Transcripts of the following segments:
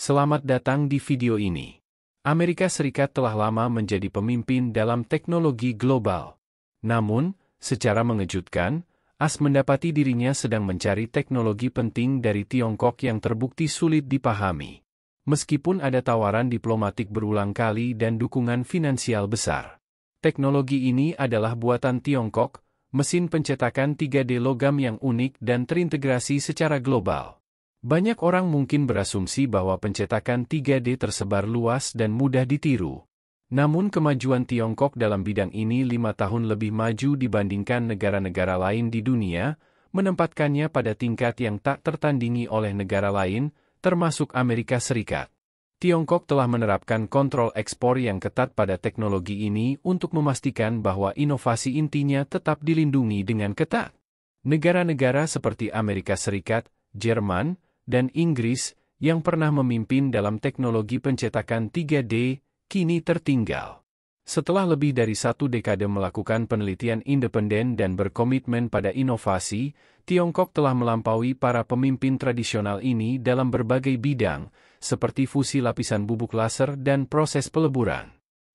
Selamat datang di video ini. Amerika Serikat telah lama menjadi pemimpin dalam teknologi global. Namun, secara mengejutkan, AS mendapati dirinya sedang mencari teknologi penting dari Tiongkok yang terbukti sulit dipahami. Meskipun ada tawaran diplomatik berulang kali dan dukungan finansial besar. Teknologi ini adalah buatan Tiongkok, mesin pencetakan 3D logam yang unik dan terintegrasi secara global. Banyak orang mungkin berasumsi bahwa pencetakan 3D tersebar luas dan mudah ditiru. Namun kemajuan Tiongkok dalam bidang ini 5 tahun lebih maju dibandingkan negara-negara lain di dunia, menempatkannya pada tingkat yang tak tertandingi oleh negara lain, termasuk Amerika Serikat. Tiongkok telah menerapkan kontrol ekspor yang ketat pada teknologi ini untuk memastikan bahwa inovasi intinya tetap dilindungi dengan ketat. Negara-negara seperti Amerika Serikat, Jerman, dan Inggris, yang pernah memimpin dalam teknologi pencetakan 3D, kini tertinggal. Setelah lebih dari 1 dekade melakukan penelitian independen dan berkomitmen pada inovasi, Tiongkok telah melampaui para pemimpin tradisional ini dalam berbagai bidang, seperti fusi lapisan bubuk laser dan proses peleburan.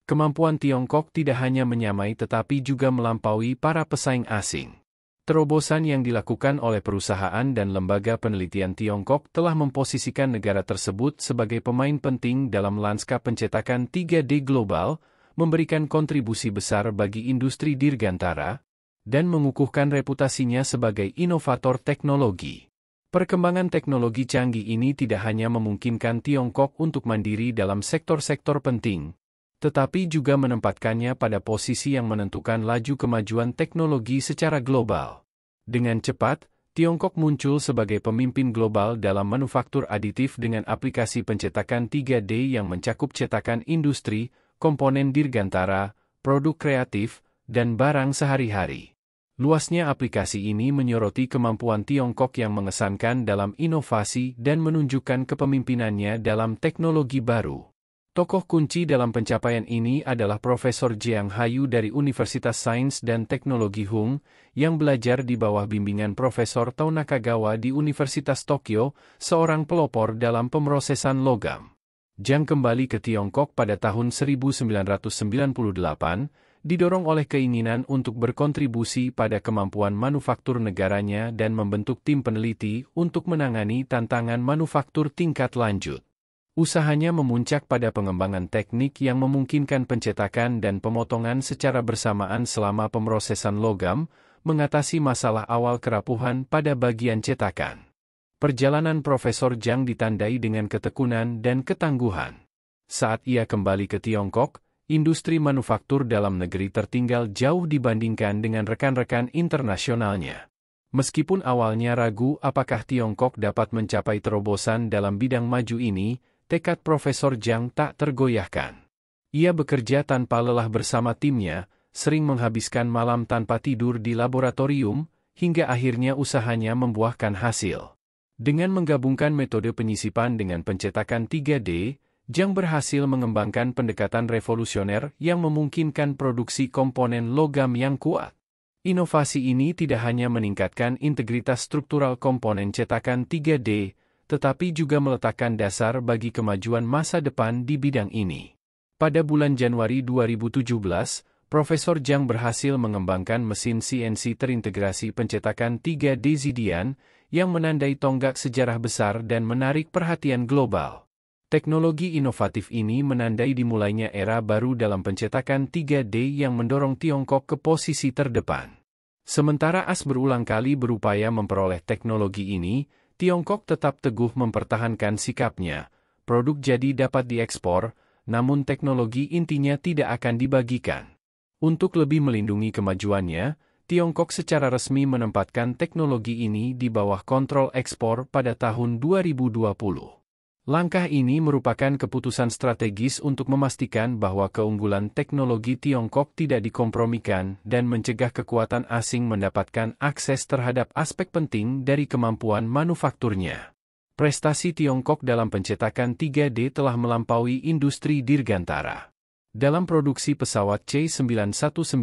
Kemampuan Tiongkok tidak hanya menyamai tetapi juga melampaui para pesaing asing. Terobosan yang dilakukan oleh perusahaan dan lembaga penelitian Tiongkok telah memposisikan negara tersebut sebagai pemain penting dalam lanskap pencetakan 3D global, memberikan kontribusi besar bagi industri dirgantara, dan mengukuhkan reputasinya sebagai inovator teknologi. Perkembangan teknologi canggih ini tidak hanya memungkinkan Tiongkok untuk mandiri dalam sektor-sektor penting, tetapi juga menempatkannya pada posisi yang menentukan laju kemajuan teknologi secara global. Dengan cepat, Tiongkok muncul sebagai pemimpin global dalam manufaktur aditif dengan aplikasi pencetakan 3D yang mencakup cetakan industri, komponen dirgantara, produk kreatif, dan barang sehari-hari. Luasnya aplikasi ini menyoroti kemampuan Tiongkok yang mengesankan dalam inovasi dan menunjukkan kepemimpinannya dalam teknologi baru. Tokoh kunci dalam pencapaian ini adalah Profesor Jiang Hayu dari Universitas Sains dan Teknologi Hung, yang belajar di bawah bimbingan Profesor Tao Nakagawa di Universitas Tokyo, seorang pelopor dalam pemrosesan logam. Jiang kembali ke Tiongkok pada tahun 1998, didorong oleh keinginan untuk berkontribusi pada kemampuan manufaktur negaranya dan membentuk tim peneliti untuk menangani tantangan manufaktur tingkat lanjut. Usahanya memuncak pada pengembangan teknik yang memungkinkan pencetakan dan pemotongan secara bersamaan selama pemrosesan logam, mengatasi masalah awal kerapuhan pada bagian cetakan. Perjalanan Profesor Jiang ditandai dengan ketekunan dan ketangguhan. Saat ia kembali ke Tiongkok, industri manufaktur dalam negeri tertinggal jauh dibandingkan dengan rekan-rekan internasionalnya. Meskipun awalnya ragu apakah Tiongkok dapat mencapai terobosan dalam bidang maju ini, tekad Profesor Jiang tak tergoyahkan. Ia bekerja tanpa lelah bersama timnya, sering menghabiskan malam tanpa tidur di laboratorium, hingga akhirnya usahanya membuahkan hasil. Dengan menggabungkan metode penyisipan dengan pencetakan 3D, Jiang berhasil mengembangkan pendekatan revolusioner yang memungkinkan produksi komponen logam yang kuat. Inovasi ini tidak hanya meningkatkan integritas struktural komponen cetakan 3D, tetapi juga meletakkan dasar bagi kemajuan masa depan di bidang ini. Pada bulan Januari 2017, Profesor Jiang berhasil mengembangkan mesin CNC terintegrasi pencetakan 3D Xidian, yang menandai tonggak sejarah besar dan menarik perhatian global. Teknologi inovatif ini menandai dimulainya era baru dalam pencetakan 3D yang mendorong Tiongkok ke posisi terdepan. Sementara AS berulang kali berupaya memperoleh teknologi ini, Tiongkok tetap teguh mempertahankan sikapnya. Produk jadi dapat diekspor, namun teknologi intinya tidak akan dibagikan. Untuk lebih melindungi kemajuannya, Tiongkok secara resmi menempatkan teknologi ini di bawah kontrol ekspor pada tahun 2020. Langkah ini merupakan keputusan strategis untuk memastikan bahwa keunggulan teknologi Tiongkok tidak dikompromikan dan mencegah kekuatan asing mendapatkan akses terhadap aspek penting dari kemampuan manufakturnya. Prestasi Tiongkok dalam pencetakan 3D telah melampaui industri dirgantara. Dalam produksi pesawat C919,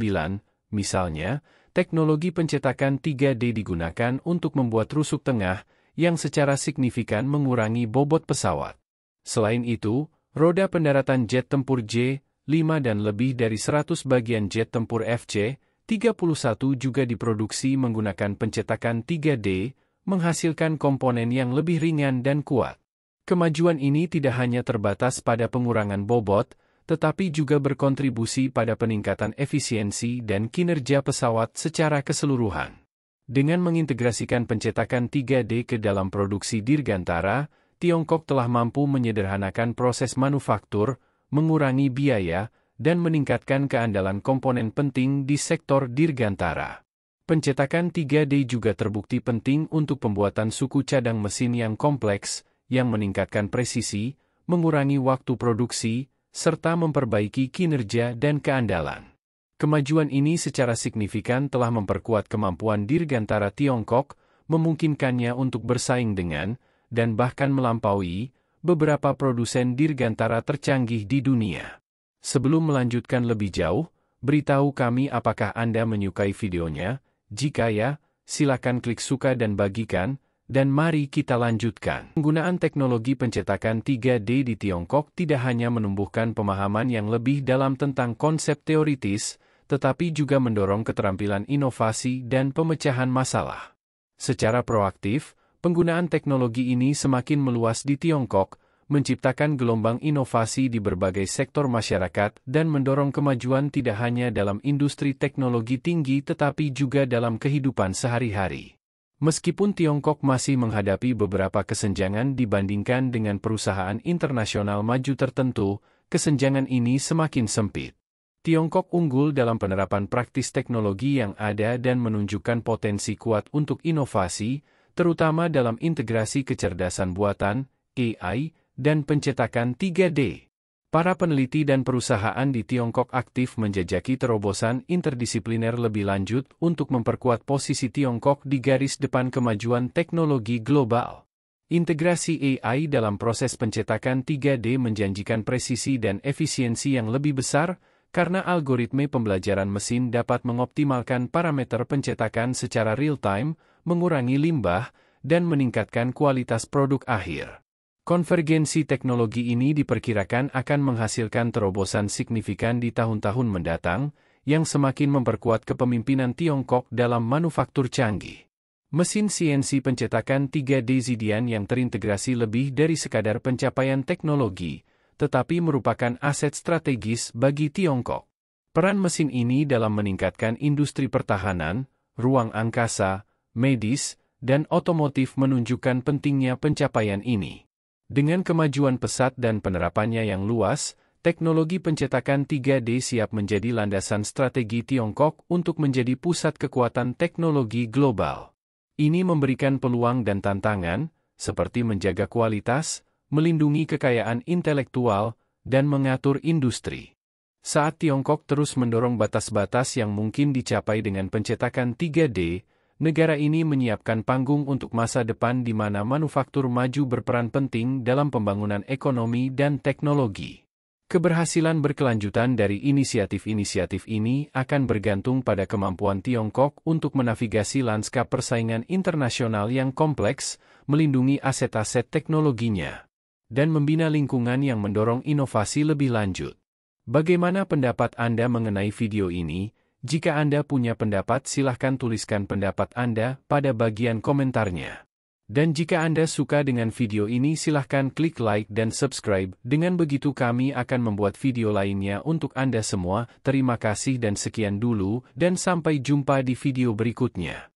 misalnya, teknologi pencetakan 3D digunakan untuk membuat rusuk tengah, yang secara signifikan mengurangi bobot pesawat. Selain itu, roda pendaratan jet tempur J-5 dan lebih dari 100 bagian jet tempur FC-31 juga diproduksi menggunakan pencetakan 3D, menghasilkan komponen yang lebih ringan dan kuat. Kemajuan ini tidak hanya terbatas pada pengurangan bobot, tetapi juga berkontribusi pada peningkatan efisiensi dan kinerja pesawat secara keseluruhan. Dengan mengintegrasikan pencetakan 3D ke dalam produksi Dirgantara, Tiongkok telah mampu menyederhanakan proses manufaktur, mengurangi biaya, dan meningkatkan keandalan komponen penting di sektor Dirgantara. Pencetakan 3D juga terbukti penting untuk pembuatan suku cadang mesin yang kompleks, yang meningkatkan presisi, mengurangi waktu produksi, serta memperbaiki kinerja dan keandalan. Kemajuan ini secara signifikan telah memperkuat kemampuan Dirgantara Tiongkok, memungkinkannya untuk bersaing dengan, dan bahkan melampaui, beberapa produsen Dirgantara tercanggih di dunia. Sebelum melanjutkan lebih jauh, beritahu kami apakah Anda menyukai videonya. Jika ya, silakan klik suka dan bagikan, dan mari kita lanjutkan. Penggunaan teknologi pencetakan 3D di Tiongkok tidak hanya menumbuhkan pemahaman yang lebih dalam tentang konsep teoritis, tetapi juga mendorong keterampilan inovasi dan pemecahan masalah. Secara proaktif, penggunaan teknologi ini semakin meluas di Tiongkok, menciptakan gelombang inovasi di berbagai sektor masyarakat dan mendorong kemajuan tidak hanya dalam industri teknologi tinggi tetapi juga dalam kehidupan sehari-hari. Meskipun Tiongkok masih menghadapi beberapa kesenjangan dibandingkan dengan perusahaan internasional maju tertentu, kesenjangan ini semakin sempit. Tiongkok unggul dalam penerapan praktis teknologi yang ada dan menunjukkan potensi kuat untuk inovasi, terutama dalam integrasi kecerdasan buatan, AI, dan pencetakan 3D. Para peneliti dan perusahaan di Tiongkok aktif menjajaki terobosan interdisipliner lebih lanjut untuk memperkuat posisi Tiongkok di garis depan kemajuan teknologi global. Integrasi AI dalam proses pencetakan 3D menjanjikan presisi dan efisiensi yang lebih besar, karena algoritme pembelajaran mesin dapat mengoptimalkan parameter pencetakan secara real-time, mengurangi limbah, dan meningkatkan kualitas produk akhir. Konvergensi teknologi ini diperkirakan akan menghasilkan terobosan signifikan di tahun-tahun mendatang, yang semakin memperkuat kepemimpinan Tiongkok dalam manufaktur canggih. Mesin CNC pencetakan 3D Xidian yang terintegrasi lebih dari sekadar pencapaian teknologi, tetapi merupakan aset strategis bagi Tiongkok. Peran mesin ini dalam meningkatkan industri pertahanan, ruang angkasa, medis, dan otomotif menunjukkan pentingnya pencapaian ini. Dengan kemajuan pesat dan penerapannya yang luas, teknologi pencetakan 3D siap menjadi landasan strategi Tiongkok untuk menjadi pusat kekuatan teknologi global. Ini memberikan peluang dan tantangan, seperti menjaga kualitas, melindungi kekayaan intelektual, dan mengatur industri. Saat Tiongkok terus mendorong batas-batas yang mungkin dicapai dengan pencetakan 3D, negara ini menyiapkan panggung untuk masa depan di mana manufaktur maju berperan penting dalam pembangunan ekonomi dan teknologi. Keberhasilan berkelanjutan dari inisiatif-inisiatif ini akan bergantung pada kemampuan Tiongkok untuk menavigasi lanskap persaingan internasional yang kompleks, melindungi aset-aset teknologinya, dan membina lingkungan yang mendorong inovasi lebih lanjut. Bagaimana pendapat Anda mengenai video ini? Jika Anda punya pendapat, silahkan tuliskan pendapat Anda pada bagian komentarnya. Dan jika Anda suka dengan video ini, silahkan klik like dan subscribe. Dengan begitu kami akan membuat video lainnya untuk Anda semua. Terima kasih dan sekian dulu, dan sampai jumpa di video berikutnya.